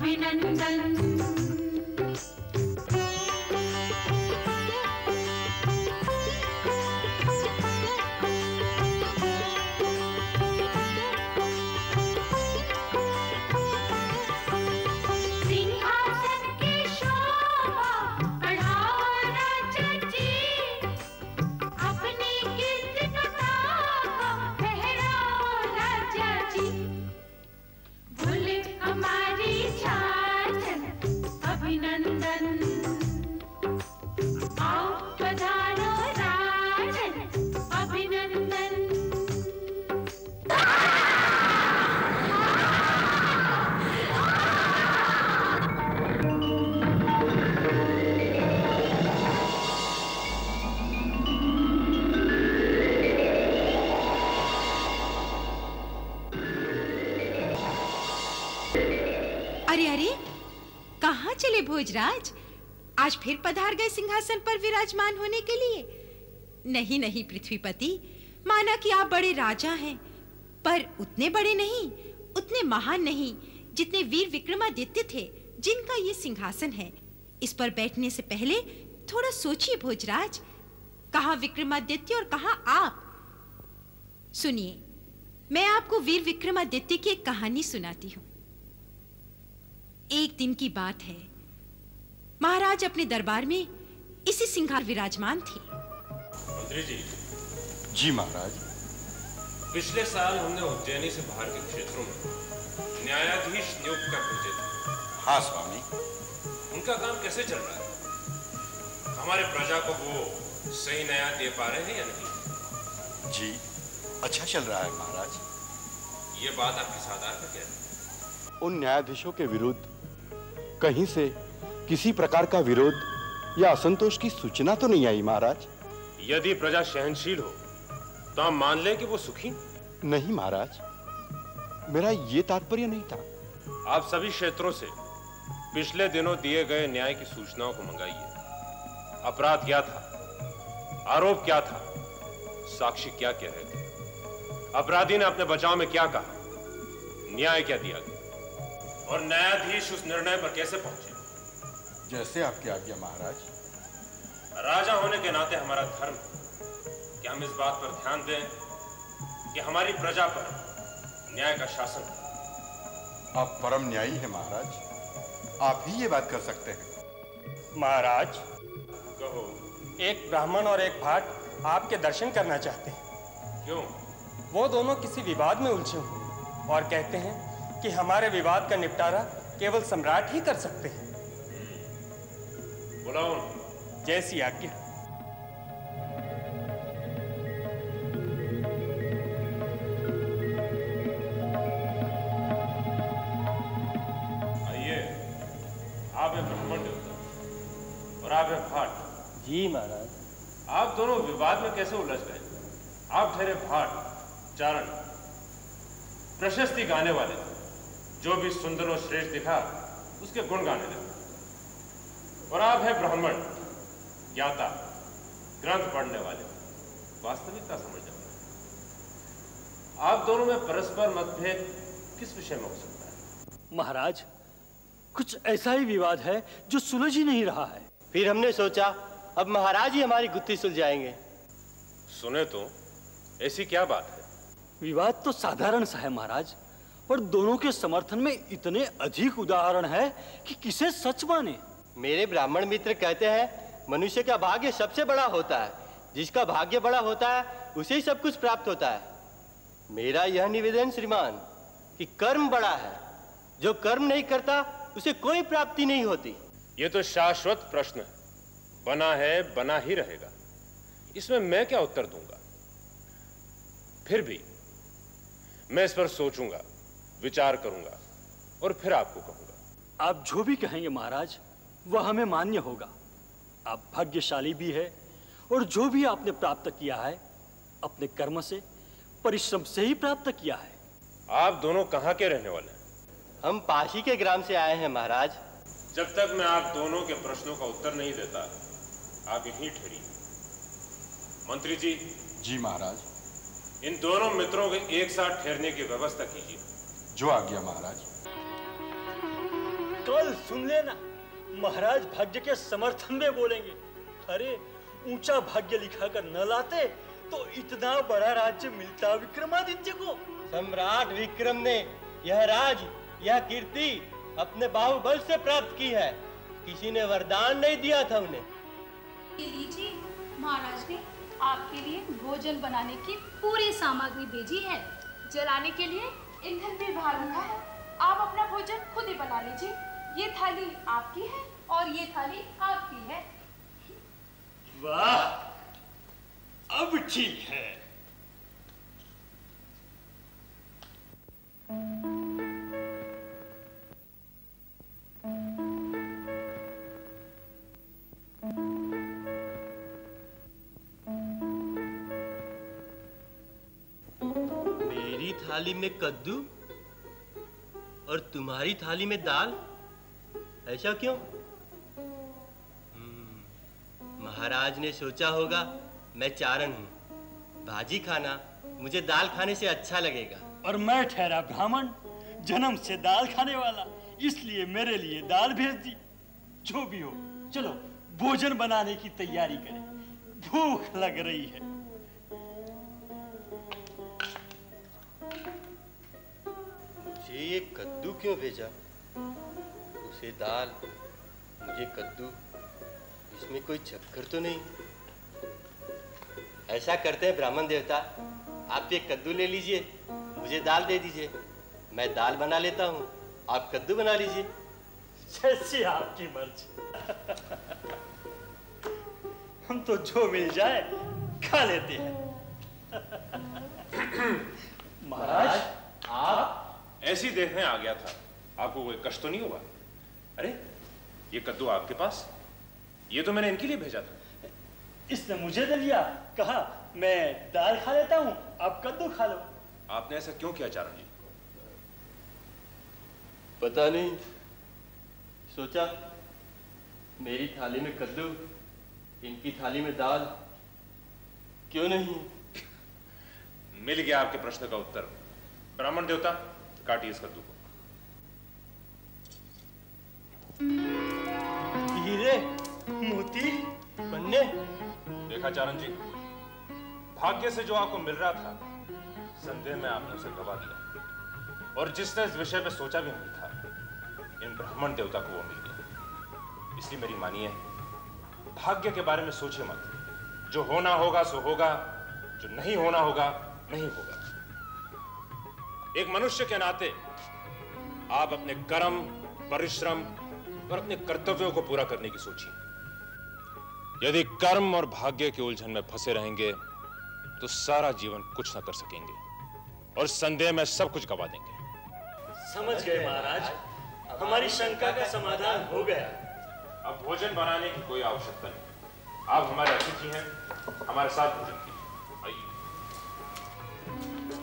अभिनंदन। भोजराज, आज फिर पधार गए सिंहासन पर विराजमान होने के लिए? नहीं नहीं पृथ्वीपति, माना कि आप बड़े राजा हैं, पर उतने बड़े नहीं, उतने महान नहीं जितने वीर विक्रमादित्य थे, जिनका ये सिंहासन है। इस पर बैठने से पहले थोड़ा सोचिए भोजराज, कहाँ विक्रमादित्य और कहाँ आप। सुनिए, मैं आपको वीर विक्रमादित्य की एक कहानी सुनाती हूँ। एक दिन की बात है, महाराज अपने दरबार में इसी सिंहासन विराजमान थे। मंत्री जी। जी महाराज। पिछले साल हमने उज्जैनी से बाहर के क्षेत्रों में न्यायाधीश नियुक्त कर भेजे थे। हाँ स्वामी। उनका काम कैसे चल रहा है? हमारे प्रजा को वो सही न्याय दे पा रहे हैं या नहीं? जी अच्छा चल रहा है महाराज। ये बात आपकी साधार में क्या है? उन न्यायाधीशों के विरुद्ध कहीं से किसी प्रकार का विरोध या असंतोष की सूचना तो नहीं आई महाराज। यदि प्रजा सहनशील हो तो हम मान लें कि वो सुखी। नहीं महाराज, मेरा ये तात्पर्य नहीं था। आप सभी क्षेत्रों से पिछले दिनों दिए गए न्याय की सूचनाओं को मंगाइए। अपराध क्या था, आरोप क्या था, साक्षी क्या कह रहे थे, अपराधी ने अपने बचाव में क्या कहा, न्याय क्या दिया गया और न्यायाधीश उस निर्णय पर कैसे पहुंचे। जैसे आपकी आज्ञा महाराज। राजा होने के नाते हमारा धर्म कि हम इस बात पर ध्यान दें कि हमारी प्रजा पर न्याय का शासन है। आप परम न्यायी हैं महाराज, आप ही ये बात कर सकते हैं। महाराज कहो। एक ब्राह्मण और एक भाट आपके दर्शन करना चाहते हैं। क्यों? वो दोनों किसी विवाद में उलझे हुए और कहते हैं कि हमारे विवाद का निपटारा केवल सम्राट ही कर सकते हैं। बुलाओ। जैसी आज्ञा। आइए, आप हैं ब्राह्मण देवता और आप हैं भाट। जी महाराज। आप दोनों विवाद में कैसे उलझ गए? आप ठहरे भाट, चारण, प्रशस्ति गाने वाले, जो भी सुंदर और श्रेष्ठ दिखा उसके गुण गाने लगे। और आप हैं ब्राह्मण, ज्ञाता, ग्रंथ पढ़ने वाले, वास्तविकता समझ जाते हैं। आप दोनों में परस्पर मतभेद किस विषय में हो सकता है? महाराज, कुछ ऐसा ही विवाद है जो सुलझ ही नहीं रहा है। फिर हमने सोचा अब महाराज ही हमारी गुत्थी सुलझाएंगे। सुने तो, ऐसी क्या बात है? विवाद तो साधारण सा है महाराज, पर दोनों के समर्थन में इतने अधिक उदाहरण है कि किसे सच माने। मेरे ब्राह्मण मित्र कहते हैं मनुष्य का भाग्य सबसे बड़ा होता है, जिसका भाग्य बड़ा होता है उसे ही सब कुछ प्राप्त होता है। मेरा यह निवेदन श्रीमान कि कर्म बड़ा है, जो कर्म नहीं करता उसे कोई प्राप्ति नहीं होती। यह तो शाश्वत प्रश्न है, बना है बना ही रहेगा, इसमें मैं क्या उत्तर दूंगा? फिर भी मैं इस पर सोचूंगा, विचार करूंगा और फिर आपको कहूंगा। आप जो भी कहेंगे महाराज, वह हमें मान्य होगा। आप भाग्यशाली भी है और जो भी आपने प्राप्त किया है अपने कर्म से, परिश्रम से ही प्राप्त किया है। आप दोनों कहाँ के रहने वाले हैं? हम पाशी के ग्राम से आए हैं महाराज। जब तक मैं आप दोनों के प्रश्नों का उत्तर नहीं देता, आप यहीं ठहरिए। मंत्री जी। जी महाराज। इन दोनों मित्रों के एक साथ ठहरने की व्यवस्था कीजिए। जो आज्ञा महाराज। कल सुन लेना, महाराज भाग्य के समर्थन में बोलेंगे। अरे ऊंचा भाग्य लिखा कर न लाते तो इतना बड़ा राज्य मिलता विक्रमादित्य को। सम्राट विक्रम ने यह राज, यह कीर्ति अपने बाहुबल से प्राप्त की है। किसी ने वरदान नहीं दिया था उन्हें। ये लीजिए, महाराज ने आपके लिए भोजन बनाने की पूरी सामग्री भेजी है। जलाने के लिए ईंधन भी बाहर रखा है। आप अपना भोजन खुद ही बना लीजिए। ये थाली आपकी है और ये थाली आपकी है। वाह, अब ठीक है। मेरी थाली में कद्दू और तुम्हारी थाली में दाल, ऐसा क्यों? महाराज ने सोचा होगा मैं चारण हूँ, भाजी खाना मुझे दाल खाने से अच्छा लगेगा। और मैं ठहरा ब्राह्मण, जन्म से दाल खाने वाला, इसलिए मेरे लिए दाल भेज दी। जो भी हो, चलो भोजन बनाने की तैयारी करें, भूख लग रही है। मुझे ये कद्दू क्यों भेजा? उसे दाल, मुझे कद्दू, इसमें कोई चक्कर तो नहीं? ऐसा करते हैं ब्राह्मण देवता, आप ये कद्दू ले लीजिए, मुझे दाल दे दीजिए। मैं दाल बना लेता हूँ, आप कद्दू बना लीजिए। जैसी आपकी मर्जी। हम तो जो मिल जाए खा लेते हैं। महाराज, आप ऐसी देखने आ गया था, आपको कोई कष्ट तो नहीं हुआ? अरे ये कद्दू आपके पास? ये तो मैंने इनके लिए भेजा था। इसने मुझे दे दिया, कहा मैं दाल खा लेता हूँ, आप कद्दू खा लो। आपने ऐसा क्यों किया चारण जी? पता नहीं, सोचा मेरी थाली में कद्दू, इनकी थाली में दाल, क्यों नहीं? मिल गया आपके प्रश्न का उत्तर। ब्राह्मण देवता, काटिए इस कद्दू को। हीरे, मोती, पन्ने। देखा चारण जी, भाग्य से जो आपको मिल रहा था, संदेह में आपने उसे गवा दिया। और जिसने इस विषय पे सोचा भी नहीं था, इन ब्राह्मण देवता को वो मिल गया। इसलिए मेरी मानिए, भाग्य के बारे में सोचिए मत। जो होना होगा सो होगा, जो नहीं होना होगा नहीं होगा। एक मनुष्य के नाते आप अपने कर्म, परिश्रम और अपने कर्तव्यों को पूरा करने की सोचिए। यदि कर्म और भाग्य के उलझन में फंसे रहेंगे तो सारा जीवन कुछ न कर सकेंगे और संदेह में सब कुछ गवा देंगे। समझ गए महाराज, हमारी शंका का समाधान हो गया। अब भोजन बनाने की कोई आवश्यकता नहीं। आप हमारे अतिथि हैं, हमारे साथ भोजन कीजिए। आइए।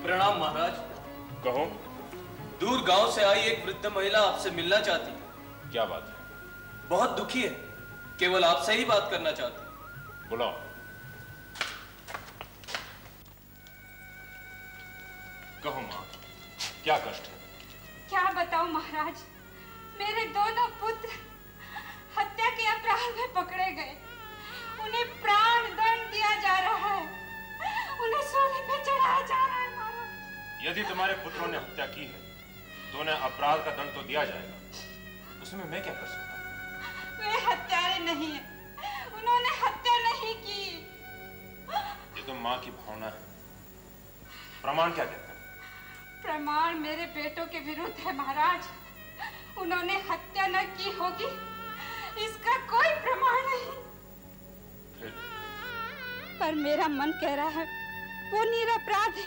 प्रणाम महाराज। कहो। दूर गांव से आई एक वृद्ध महिला आपसे मिलना चाहती है। क्या बात है? बहुत दुखी है, केवल आपसे ही बात करना चाहती है। बुलाओ। कहो मां, क्या कष्ट है? क्या बताऊं महाराज, मेरे दोनों पुत्र हत्या के अपराध में पकड़े गए। उन्हें प्राण दंड दिया जा रहा है, उन्हें सूली पे चढ़ाया जा रहा है महाराज। यदि तुम्हारे पुत्रों ने हत्या की है तो उन्हें अपराध का दंड तो दिया जाएगा, उसमें मैं क्या कर सकता हूं? वे हत्यारे नहीं है, उन्होंने हत्या नहीं की। ये तो मां की भावना है। प्रमाण क्या कहता है? प्रमाण मेरे बेटों के विरुद्ध है महाराज। उन्होंने हत्या न की होगी, इसका कोई प्रमाण नहीं। पर मेरा मन कह रहा है वो निरपराध है,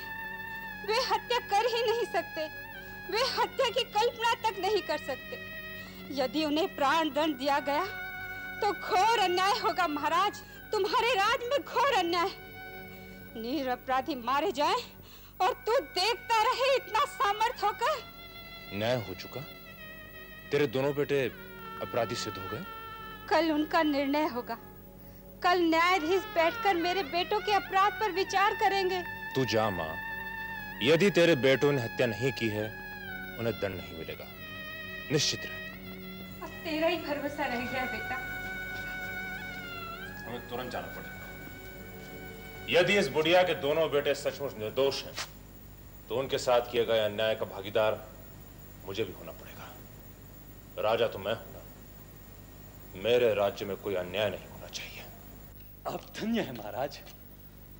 वे हत्या कर ही नहीं सकते, वे हत्या की कल्पना तक नहीं कर सकते। यदि उन्हें प्राण दंड दिया गया तो घोर अन्याय होगा महाराज, तुम्हारे राज में घोर अन्याय। निरपराधी मारे जाएं और तू देखता रहे इतना सामर्थ होकर। न्याय हो चुका, तेरे दोनों बेटे अपराधी सिद्ध हो गए। कल उनका निर्णय होगा, कल न्यायाधीश बैठकर मेरे बेटों के अपराध पर विचार करेंगे। तू जा मां, यदि तेरे बेटों ने हत्या नहीं की है उन्हें दंड नहीं मिलेगा, निश्चित रहे। तेरा ही भरोसा रह गया बेटा। हमें तुरंत जाना पड़ेगा। यदि इस बुढ़िया के दोनों बेटे सचमुच निर्दोष हैं, तो उनके साथ किए गए अन्याय का भागीदार मुझे भी होना पड़ेगा। राजा तो मैं हूं ना। मेरे राज्य में कोई अन्याय नहीं होना चाहिए। आप धन्य हैं महाराज,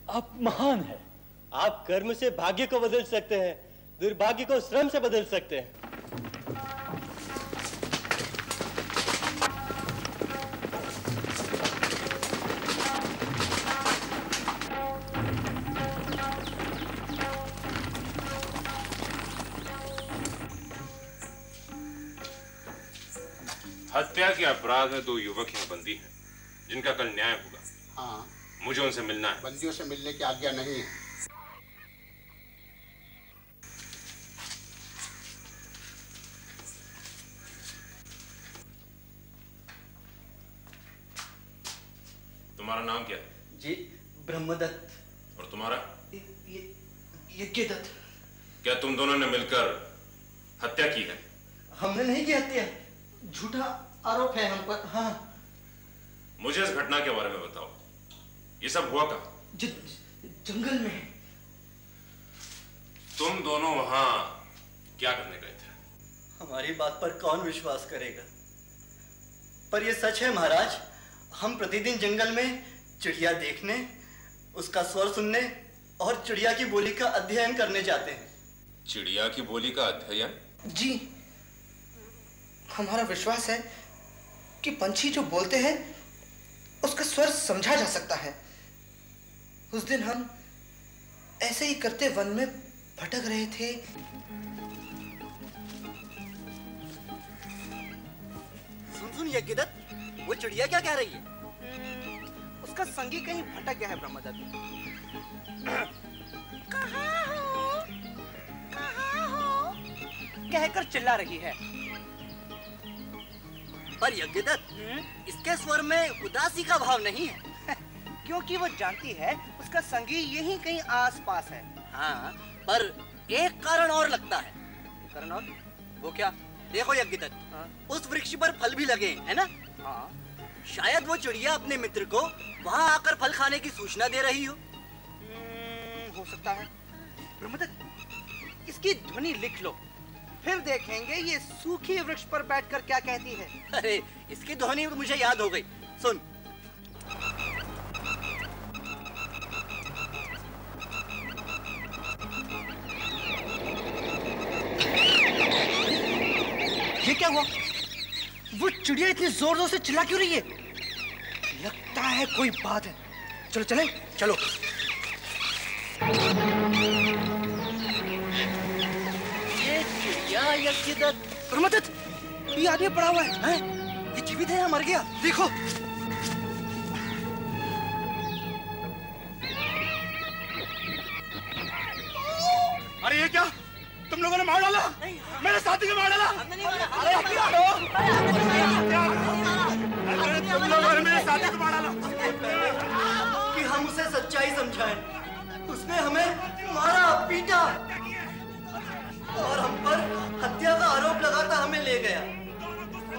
आप महान हैं। आप कर्म से भाग्य को बदल सकते हैं, दुर्भाग्य को श्रम से बदल सकते हैं। हत्या के अपराध में 2 युवक यहाँ बंदी हैं, जिनका कल न्याय होगा। हाँ, मुझे उनसे मिलना है। बंदियों से मिलने की आज्ञा नहीं है। तुम्हारा नाम क्या है? जी ब्रह्मदत्त। और तुम्हारा? यज्ञदत्त। क्या तुम दोनों ने मिलकर हत्या की है? हमने नहीं की हत्या, झूठा आरोप है हम पर। हाँ। मुझे इस घटना के बारे में बताओ। ये सब हुआ कहाँ? जंगल में। तुम दोनों वहां क्या करने गए थे? हमारी बात पर कौन विश्वास करेगा, पर यह सच है महाराज। हम प्रतिदिन जंगल में चिड़िया देखने, उसका स्वर सुनने और चिड़िया की बोली का अध्ययन करने जाते हैं। चिड़िया की बोली का अध्ययन? जी, हमारा विश्वास है कि पंछी जो बोलते हैं उसका स्वर समझा जा सकता है। उस दिन हम ऐसे ही करते वन में भटक रहे थे। सुन यज्ञदत्त, वो चिड़िया क्या कह रही है? उसका संगी कहीं भटक गया है ब्रह्मदत्त। कहाँ हो? कहाँ हो? कहकर चिल्ला रही है। पर यज्ञदत्त, इसके स्वर में उदासी का भाव नहीं है। क्योंकि वो जानती है उसका संगी यहीं कहीं आसपास है। हाँ, पर एक कारण और लगता है। कारण और? वो क्या? देखो यज्ञदत्त, उस वृक्ष पर फल भी लगे हैं, है ना? हाँ। शायद वो चिड़िया अपने मित्र को वहां आकर फल खाने की सूचना दे रही हो सकता है। ब्रह्मदत्त, इसकी ध्वनि लिख लो, फिर देखेंगे ये सूखे वृक्ष पर बैठकर क्या कहती है। अरे, इसकी ध्वनि मुझे याद हो गई। सुन। ये क्या हुआ? वो चिड़िया इतनी जोर जोर से चिल्ला क्यों रही है? लगता है कोई बात है। चलो चले, चलो। ये चिड़िया यज्ञदत्त। ब्रह्मदत्त, ये आदमी पड़ा हुआ है। ये जीवित है या मर गया? देखो। अरे ये क्या? तुम लोगों ने मार डाला? मेरे साथी को मार डाला? अरे तुम लोगों ने मेरे साथी को मार डाला? कि हम उसे सच्चाई समझाएं। उसने हमें मारा, पीटा और हम पर हत्या का आरोप लगाता हमें ले गया,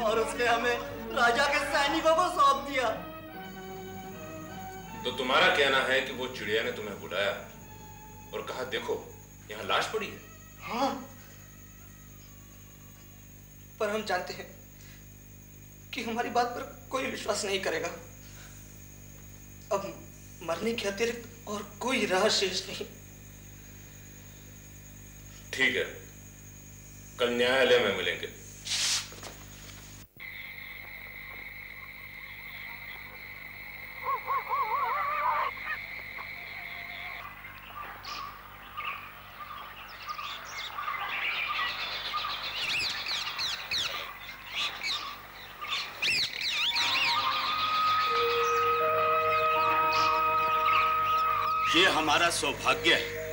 और उसने हमें राजा के सैनिकों को सौंप दिया। तो तुम्हारा कहना है कि वो चिड़िया ने तुम्हें बुलाया और कहा देखो यहाँ लाश पड़ी है? हाँ, पर हम जानते हैं कि हमारी बात पर कोई विश्वास नहीं करेगा। अब मरने के अतिरिक्त और कोई राह शेष नहीं। ठीक है, कल न्यायालय में मिलेंगे। ये हमारा सौभाग्य है,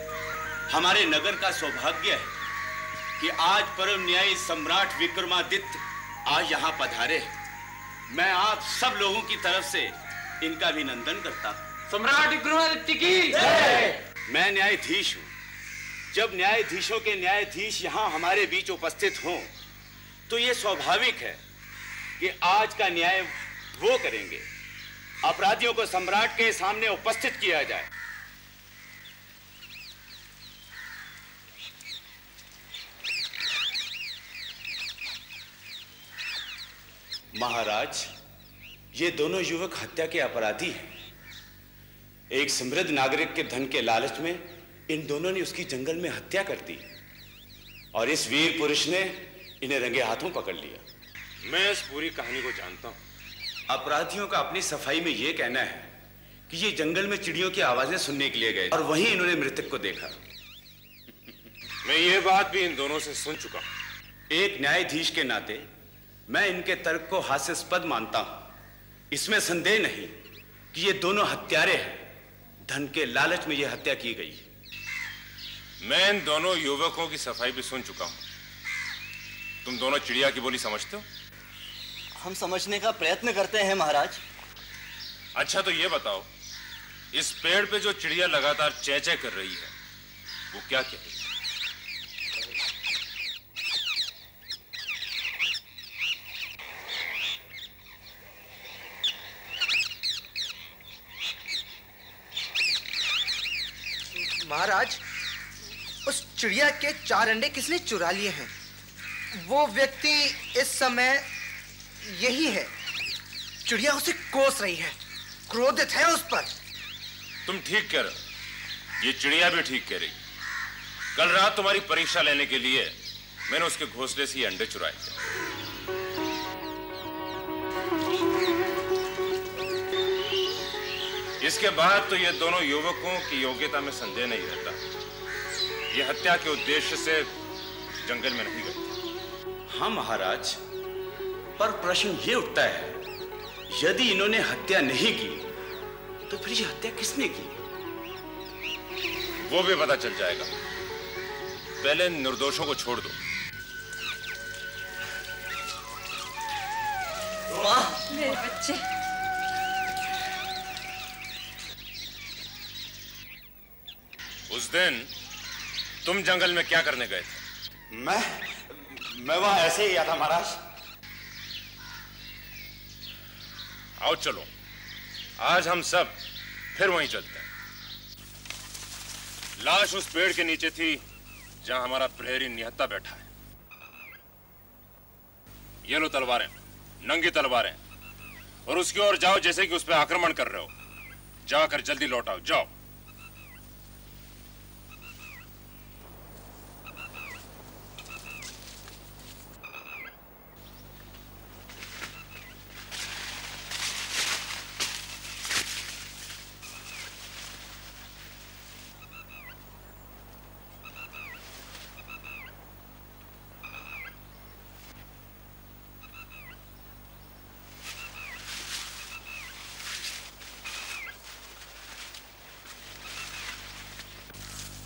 हमारे नगर का सौभाग्य है कि आज परम न्यायी सम्राट विक्रमादित्य आज यहाँ पधारे। मैं आप सब लोगों की तरफ से इनका अभिनंदन करता हूँ। सम्राट विक्रमादित्य की जय। मैं न्यायाधीश हूँ। जब न्यायाधीशों के न्यायाधीश यहाँ हमारे बीच उपस्थित हों, तो ये स्वाभाविक है कि आज का न्याय वो करेंगे। अपराधियों को सम्राट के सामने उपस्थित किया जाए। महाराज, ये दोनों युवक हत्या के अपराधी हैं। एक समृद्ध नागरिक के धन के लालच में इन दोनों ने उसकी जंगल में हत्या कर दी और इस वीर पुरुष ने इन्हें रंगे हाथों पकड़ लिया। मैं इस पूरी कहानी को जानता हूं। अपराधियों का अपनी सफाई में यह कहना है कि ये जंगल में चिड़ियों की आवाजें सुनने के लिए गए और वहीं इन्होंने मृतक को देखा। मैं ये बात भी इन दोनों से सुन चुका हूं। एक न्यायाधीश के नाते मैं इनके तर्क को हास्यास्पद मानता हूं। इसमें संदेह नहीं कि ये दोनों हत्यारे हैं। धन के लालच में यह हत्या की गई। मैं इन दोनों युवकों की सफाई भी सुन चुका हूं। तुम दोनों चिड़िया की बोली समझते हो? हम समझने का प्रयत्न करते हैं महाराज। अच्छा, तो ये बताओ, इस पेड़ पे जो चिड़िया लगातार चै चै कर रही है वो क्या कह रही है? महाराज, उस चिड़िया के 4 अंडे किसने चुरा लिए हैं? वो व्यक्ति इस समय यही है। चिड़िया उसे कोस रही है, क्रोधित है उस पर। तुम ठीक कह रहे हो। ये चिड़िया भी ठीक कह रही। कल रात तुम्हारी परीक्षा लेने के लिए मैंने उसके घोंसले से ये अंडे चुराए थे। इसके बाद तो ये दोनों युवकों की योग्यता में संदेह नहीं रहता। ये हत्या के उद्देश्य से जंगल में नहीं गए। हाँ महाराज, पर प्रश्न ये उठता है, यदि इन्होंने हत्या नहीं की तो फिर ये हत्या किसने की? वो भी पता चल जाएगा। पहले निर्दोषों को छोड़ दो। मेरे बच्चे। उस दिन तुम जंगल में क्या करने गए थे? मैं वहां ऐसे ही आया था महाराज। आओ चलो, आज हम सब फिर वहीं चलते हैं। लाश उस पेड़ के नीचे थी जहां हमारा प्रहरी निहत्था बैठा है। ये लो तलवारें, नंगी तलवारें, और उसकी ओर जाओ जैसे कि उस पर आक्रमण कर रहे हो। जाकर जल्दी लौट आओ, जाओ।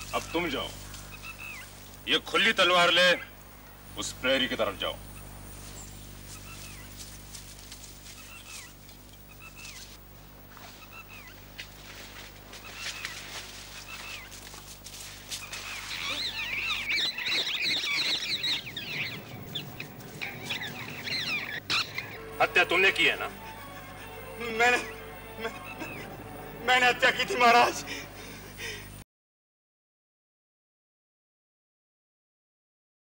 अब तुम जाओ, ये खुली तलवार ले उस प्रहरी की तरफ जाओ। हत्या तुमने की है ना? मैंने हत्या की थी महाराज।